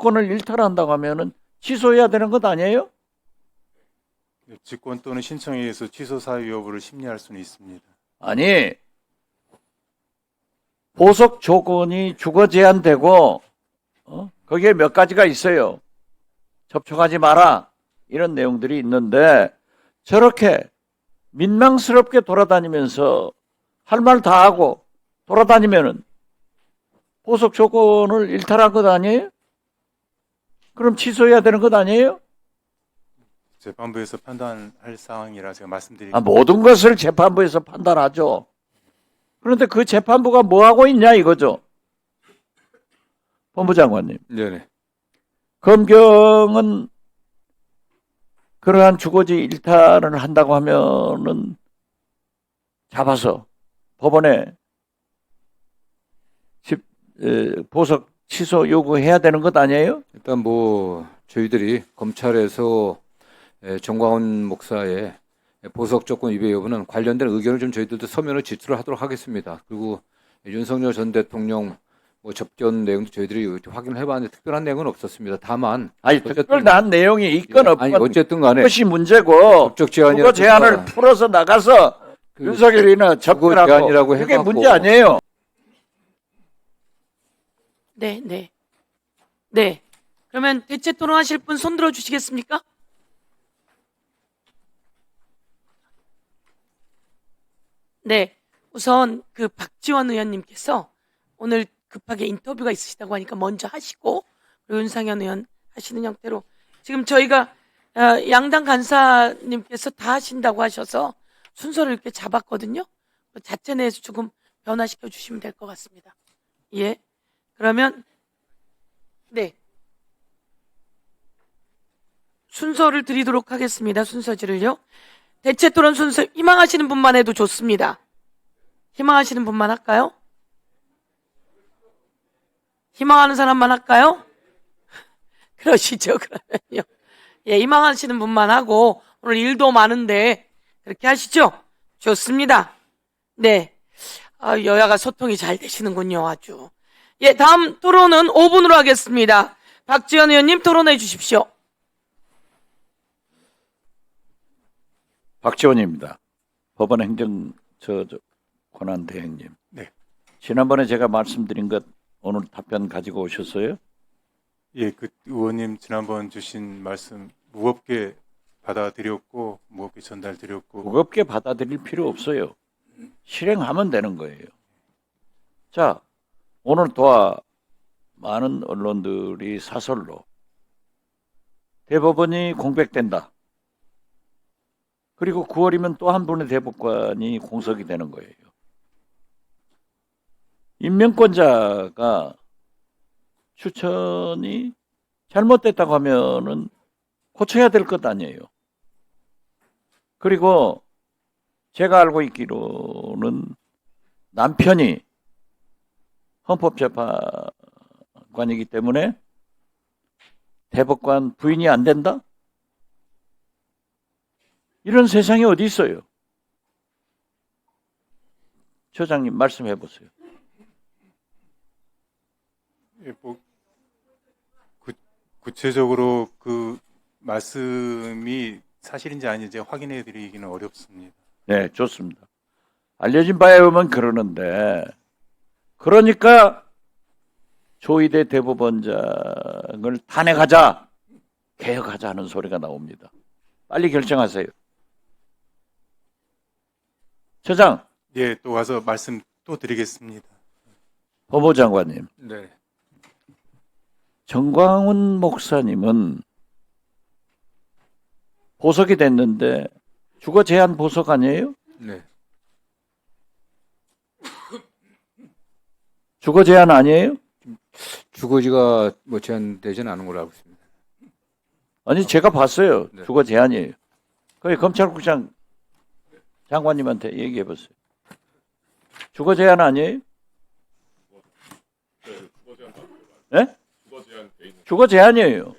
직권을 일탈한다고 하면은 취소해야 되는 것 아니에요? 직권 또는 신청에 의해서 취소 사유 여부를 심리할 수는 있습니다. 아니, 보석 조건이 주거 제한되고 거기에 몇 가지가 있어요. 접촉하지 마라 이런 내용들이 있는데 저렇게 민망스럽게 돌아다니면서 할 말 다 하고 돌아다니면은 보석 조건을 일탈한 것 아니에요? 그럼 취소해야 되는 것 아니에요? 재판부에서 판단할 사항이라 제가 말씀드리겠습니다. 모든 것을 재판부에서 판단하죠. 그런데 그 재판부가 뭐 하고 있냐 이거죠. 법무장관님. 네네. 검경은 그러한 주거지 일탈을 한다고 하면은 잡아서 법원에 보석 취소 요구해야 되는 것 아니에요? 일단 뭐 저희들이 검찰에서 정광훈 목사의 보석 조건 위배 여부는 관련된 의견을 좀 저희들도 서면으로 제출을 하도록 하겠습니다. 그리고 윤석열 전 대통령 뭐 접견 내용도 저희들이 확인을 해봤는데 특별한 내용은 없었습니다. 다만 특별한 내용이 있건 없건 어쨌든 간에 그것이 문제고 법적 제한이 주거 제한을 풀어서 나가서 윤석열이나 접근하고 그게 문제 아니에요. 네. 그러면 대체 토론하실 분 손 들어 주시겠습니까? 네. 우선 그 박지원 의원님께서 오늘 급하게 인터뷰가 있으시다고 하니까 먼저 하시고 그리고 윤상현 의원 하시는 형태로 지금 저희가 양당 간사님께서 다 하신다고 하셔서 순서를 이렇게 잡았거든요. 자체 내에서 조금 변화시켜 주시면 될 것 같습니다. 예. 그러면 네. 순서를 드리도록 하겠습니다. 순서지를요. 대체 토론 순서 희망하시는 분만 해도 좋습니다. 희망하시는 분만 할까요? 희망하는 사람만 할까요? 그러시죠, 그러면요. 예, 희망하시는 분만 하고, 오늘 일도 많은데, 그렇게 하시죠? 좋습니다. 네. 여야가 소통이 잘 되시는군요, 아주. 예, 다음 토론은 5분으로 하겠습니다. 박지원 의원님 토론해 주십시오. 박지원입니다. 법원 행정 권한 대행님. 네. 지난번에 제가 말씀드린 것 오늘 답변 가지고 오셨어요? 예, 그 의원님 지난번 주신 말씀 무겁게 받아들였고 무겁게 전달드렸고 무겁게 받아들일 필요 없어요. 실행하면 되는 거예요. 자, 오늘 또한 많은 언론들이 사설로 대법원이 공백된다. 그리고 9월이면 또 한 분의 대법관이 공석이 되는 거예요. 임명권자가 추천이 잘못됐다고 하면은 고쳐야 될 것 아니에요. 그리고 제가 알고 있기로는 남편이 헌법재판관이기 때문에 대법관 부인이 안 된다? 이런 세상이 어디 있어요? 처장님 말씀해 보세요. 예, 뭐 구체적으로 그 말씀이 사실인지 아닌지 확인해 드리기는 어렵습니다. 네, 좋습니다. 알려진 바에 의하면 그러는데 그러니까 조희대 대법원장을 탄핵하자, 개혁하자 하는 소리가 나옵니다. 빨리 결정하세요. 처장. 예, 또 와서 말씀 또 드리겠습니다. 법무장관님. 네. 정광훈 목사님은 보석이 됐는데 주거 제한 보석 아니에요? 네. 주거 제한 아니에요? 주거지가 뭐 제한되지는 않은 걸로 알고 있습니다. 아니 제가 봤어요. 네. 주거 제한이에요. 거기 검찰국장 장관님한테 얘기해 보세요. 주거 제한 아니에요? 네? 주거 제한이에요.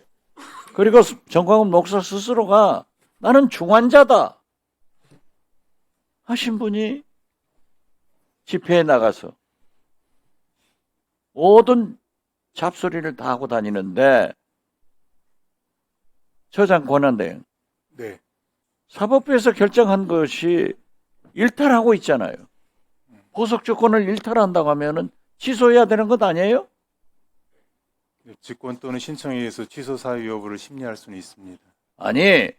그리고 정광훈 목사 스스로가 나는 중환자다 하신 분이 집회에 나가서 모든 잡소리를 다 하고 다니는데 처장 권한대행 네. 사법부에서 결정한 것이 일탈하고 있잖아요. 보석 조건을 일탈한다고 하면은 취소해야 되는 것 아니에요? 직권 또는 신청에 의해서 취소 사유 여부를 심리할 수는 있습니다. 아니,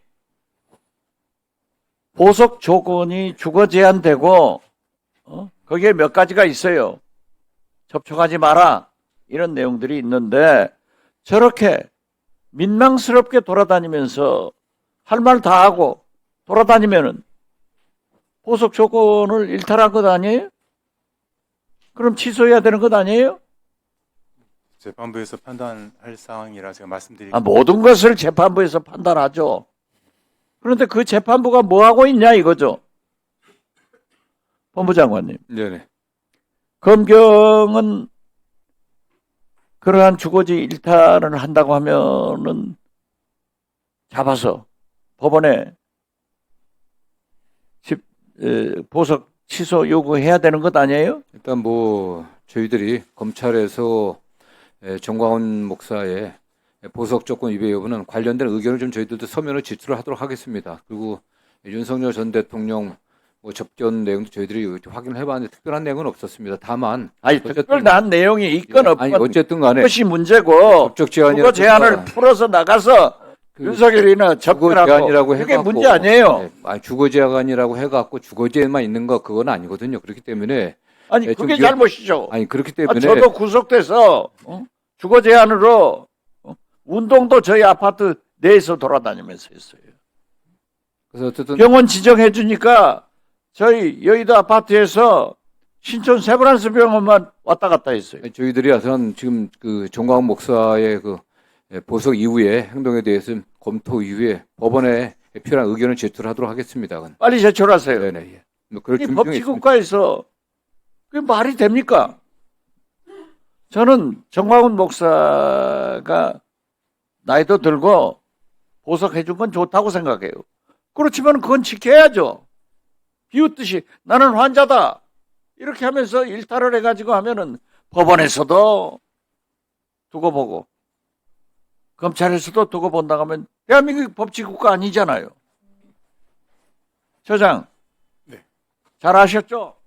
보석 조건이 주거 제한되고 거기에 몇 가지가 있어요. 접촉하지 마라 이런 내용들이 있는데 저렇게 민망스럽게 돌아다니면서 할 말 다 하고 돌아다니면은 보석 조건을 일탈한 것 아니에요? 그럼 취소해야 되는 것 아니에요? 재판부에서 판단할 상황이라 제가 말씀드리겠습니다. 모든 것을 재판부에서 판단하죠. 그런데 그 재판부가 뭐 하고 있냐 이거죠. 법무장관님. 네네. 검경은 그러한 주거지 일탈을 한다고 하면은 잡아서 법원에 보석 취소 요구해야 되는 것 아니에요? 일단 뭐 저희들이 검찰에서 정광훈 목사의 보석 조건 위배 여부는 관련된 의견을 좀 저희들도 서면으로 제출을 하도록 하겠습니다. 그리고 윤석열 전 대통령 뭐 접견 내용도 저희들이 확인을 해봤는데 특별한 내용은 없었습니다. 다만 아니 특별한 내용이 있건 아니 없건 어쨌든 간에 그것이 문제고 법적 제한이 주거 제한을 풀어서 나가서 윤석열이나 주거 접근하고 제한이라고 그게 해갖고 문제 아니에요. 네, 아니, 주거 제한이라고 해갖고 주거제만 있는 거 그건 아니거든요. 그렇기 때문에 아니 좀 그게 잘못이죠. 아니 그렇기 때문에 저도 구속돼서 주거 제한으로 운동도 저희 아파트 내에서 돌아다니면서 했어요. 그래서 어쨌든 병원 지정해 주니까 저희 여의도 아파트에서 신촌 세브란스 병원만 왔다 갔다 했어요. 저희들이 우선 지금 그 정광훈 목사의 그 보석 이후의 행동에 대해서 검토 이후에 법원에 필요한 의견을 제출하도록 하겠습니다. 빨리 제출하세요. 네네. 예. 뭐 그럴 이 준비가 있습니다. 법치국가에서 그게 말이 됩니까? 저는 정광훈 목사가 나이도 들고 보석해 준 건 좋다고 생각해요. 그렇지만 그건 지켜야죠. 비웃듯이 나는 환자다. 이렇게 하면서 일탈을 해가지고 하면은 법원에서도 두고 보고 검찰에서도 두고 본다고 하면 대한민국 법치국가 아니잖아요. 처장. 네. 잘 아셨죠?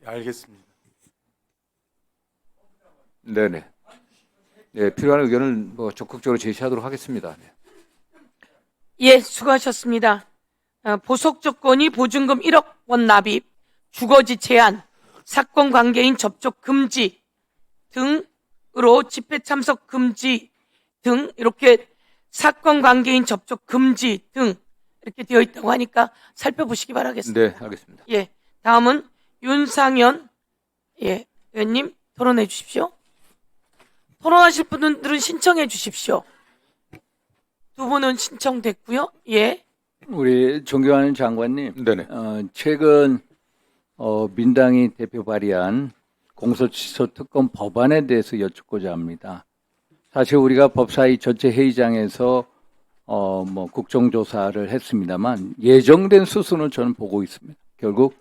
알겠습니다. 네네. 네, 필요한 의견을 뭐 적극적으로 제시하도록 하겠습니다. 네. 예, 수고하셨습니다. 보석 조건이 보증금 1억 원 납입, 주거지 제한, 사건 관계인 접촉 금지 등으로 집회 참석 금지 등 이렇게 사건 관계인 접촉 금지 등 이렇게 되어 있다고 하니까 살펴보시기 바라겠습니다. 네, 알겠습니다. 예, 다음은 윤상현 의원님 토론해 주십시오. 토론하실 분들은 신청해 주십시오. 두 분은 신청됐고요. 예. 우리 존경하는 장관님, 네네. 최근 민당이 대표 발의한 공소취소 특검 법안에 대해서 여쭙고자 합니다. 사실 우리가 법사위 전체 회의장에서 뭐 국정조사를 했습니다만 예정된 수순을 저는 보고 있습니다. 결국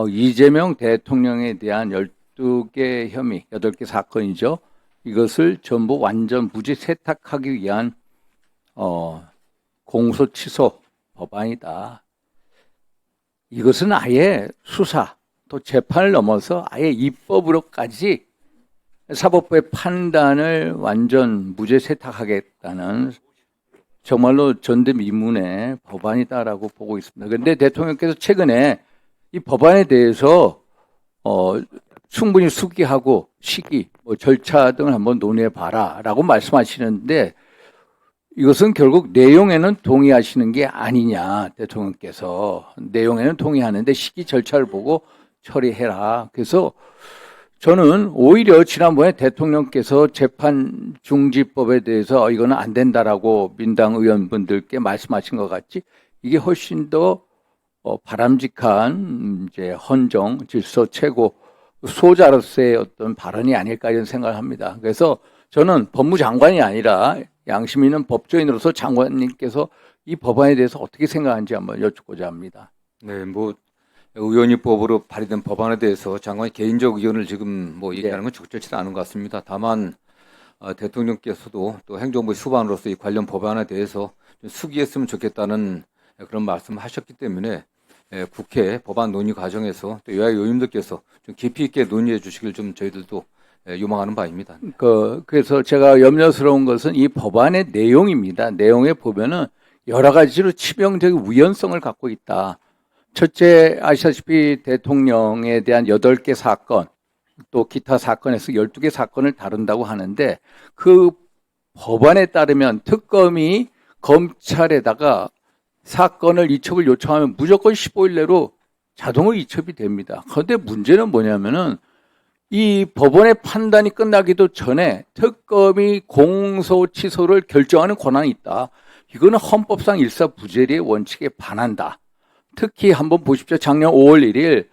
이재명 대통령에 대한 12개 혐의, 8개 사건이죠. 이것을 전부 완전 무죄 세탁하기 위한 공소취소 법안이다. 이것은 아예 수사 또 재판을 넘어서 아예 입법으로까지 사법부의 판단을 완전 무죄 세탁하겠다는 정말로 전대미문의 법안이다라고 보고 있습니다. 그런데 대통령께서 최근에 이 법안에 대해서 충분히 숙기하고 시기, 절차 등을 한번 논해봐라라고 말씀하시는데 이것은 결국 내용에는 동의하시는 게 아니냐, 대통령께서. 내용에는 동의하는데 시기 절차를 보고 처리해라. 그래서 저는 오히려 지난번에 대통령께서 재판 중지법에 대해서 이거는 안 된다라고 민당 의원분들께 말씀하신 것 같지, 이게 훨씬 더 바람직한 이제 헌정, 질서, 최고 수호자로서의 어떤 발언이 아닐까 이런 생각을 합니다. 그래서 저는 법무장관이 아니라 양심 있는 법조인으로서 장관님께서 이 법안에 대해서 어떻게 생각하는지 한번 여쭙고자 합니다. 네, 뭐 의원입법으로 발의된 법안에 대해서 장관의 개인적 의견을 지금 뭐 얘기하는 네. 건 적절치는 않은 것 같습니다. 다만 대통령께서도 또 행정부 수반으로서 이 관련 법안에 대해서 좀 숙의했으면 좋겠다는 그런 말씀을 하셨기 때문에 국회 법안 논의 과정에서 또 여야 의원님들께서 좀 깊이 있게 논의해 주시길 좀 저희들도 요망하는 바입니다. 그래서 제가 염려스러운 것은 이 법안의 내용입니다. 내용에 보면은 여러 가지로 치명적인 우연성을 갖고 있다. 첫째, 아시다시피 대통령에 대한 8개 사건, 또 기타 사건에서 12개 사건을 다룬다고 하는데 그 법안에 따르면 특검이 검찰에다가 사건을 이첩을 요청하면 무조건 15일 내로 자동으로 이첩이 됩니다. 그런데 문제는 뭐냐면은 이 법원의 판단이 끝나기도 전에 특검이 공소 취소를 결정하는 권한이 있다. 이거는 헌법상 일사부재리의 원칙에 반한다. 특히 한번 보십시오. 작년 5월 1일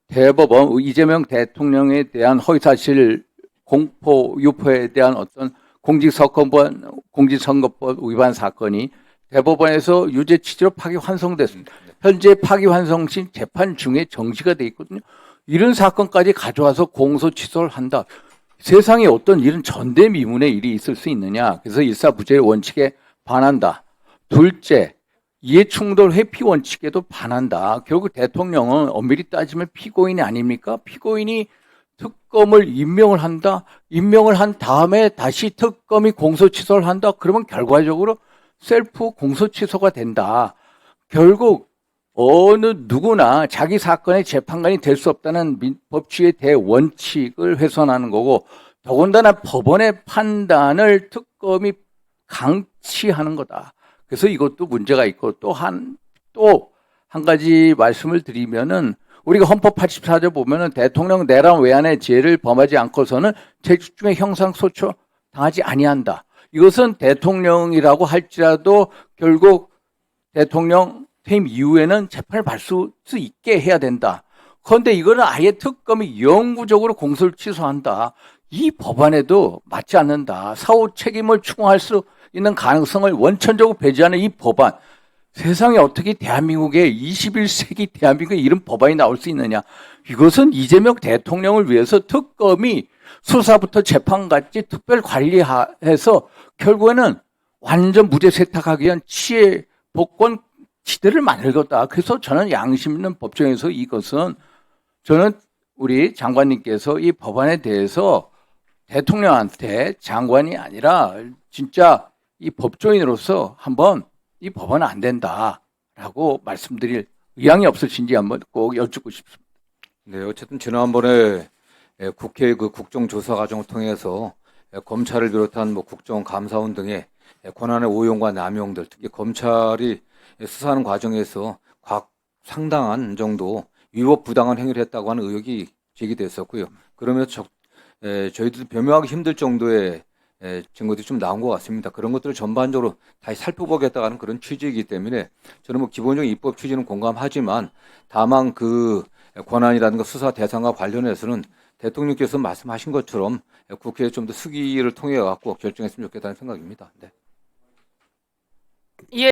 대법원 이재명 대통령에 대한 허위사실 공포 유포에 대한 어떤 공직선거법 위반 사건이 대법원에서 유죄 취지로 파기환송됐습니다. 현재 파기환송심 재판 중에 정지가 돼 있거든요. 이런 사건까지 가져와서 공소 취소를 한다. 세상에 어떤 이런 전대미문의 일이 있을 수 있느냐. 그래서 일사부재의 원칙에 반한다. 둘째, 이해충돌 회피 원칙에도 반한다. 결국 대통령은 엄밀히 따지면 피고인이 아닙니까? 피고인이 특검을 임명을 한다. 임명을 한 다음에 다시 특검이 공소 취소를 한다. 그러면 결과적으로 셀프 공소 취소가 된다. 결국 어느 누구나 자기 사건의 재판관이 될 수 없다는 법치의 대원칙을 훼손하는 거고 더군다나 법원의 판단을 특검이 강치하는 거다. 그래서 이것도 문제가 있고 또 한 가지 말씀을 드리면은 우리가 헌법 84조 보면은 대통령 내란 외환의 죄를 범하지 않고서는 재직 중에 형상소처 당하지 아니한다. 이것은 대통령이라고 할지라도 결국 대통령 퇴임 이후에는 재판을 받을 수 있게 해야 된다. 그런데 이거는 아예 특검이 영구적으로 공소를 취소한다. 이 법안에도 맞지 않는다. 사후 책임을 추궁할 수 있는 가능성을 원천적으로 배제하는 이 법안. 세상에 어떻게 대한민국에 21세기 대한민국에 이런 법안이 나올 수 있느냐. 이것은 이재명 대통령을 위해서 특검이 수사부터 재판까지 특별 관리해서 결국에는 완전 무죄 세탁하기 위한 치해 복권 시대를 만들겠다. 그래서 저는 양심 있는 법정에서 이것은 저는 우리 장관님께서 이 법안에 대해서 대통령한테 장관이 아니라 진짜 이 법조인으로서 한번 이 법안은 안 된다라고 말씀드릴 의향이 없으신지 한번 꼭 여쭙고 싶습니다. 네, 어쨌든 지난번에 국회 그 국정조사 과정을 통해서 검찰을 비롯한 뭐 국정감사원 등의 권한의 오용과 남용들, 특히 검찰이 수사하는 과정에서 상당한 정도 위법 부당한 행위를 했다고 하는 의혹이 제기됐었고요. 그러면서 저희들도 변명하기 힘들 정도의 증거들이 좀 나온 것 같습니다. 그런 것들을 전반적으로 다시 살펴보겠다는 그런 취지이기 때문에 저는 뭐 기본적인 입법 취지는 공감하지만 다만 그 권한이라든가 수사 대상과 관련해서는 대통령께서 말씀하신 것처럼 국회에 좀 더 수기를 통해 갖고 결정했으면 좋겠다는 생각입니다. 네. 예.